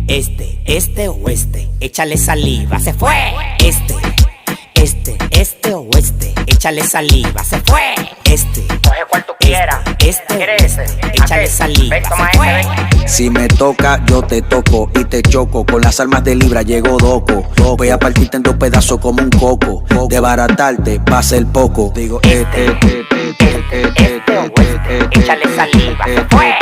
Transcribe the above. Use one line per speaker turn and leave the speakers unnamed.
Este o este, échale saliva, se fue. Este o este, échale saliva, se fue.
Coge cual tú quieras. ¿Quieres ese?
Échale saliva, se fue.
Si me toca, yo te toco y te choco. Con las armas de Libra llego doco. Voy a partirte en dos pedazos como un coco. De baratarte va a ser poco. Digo,
Este o este, échale saliva, se fue.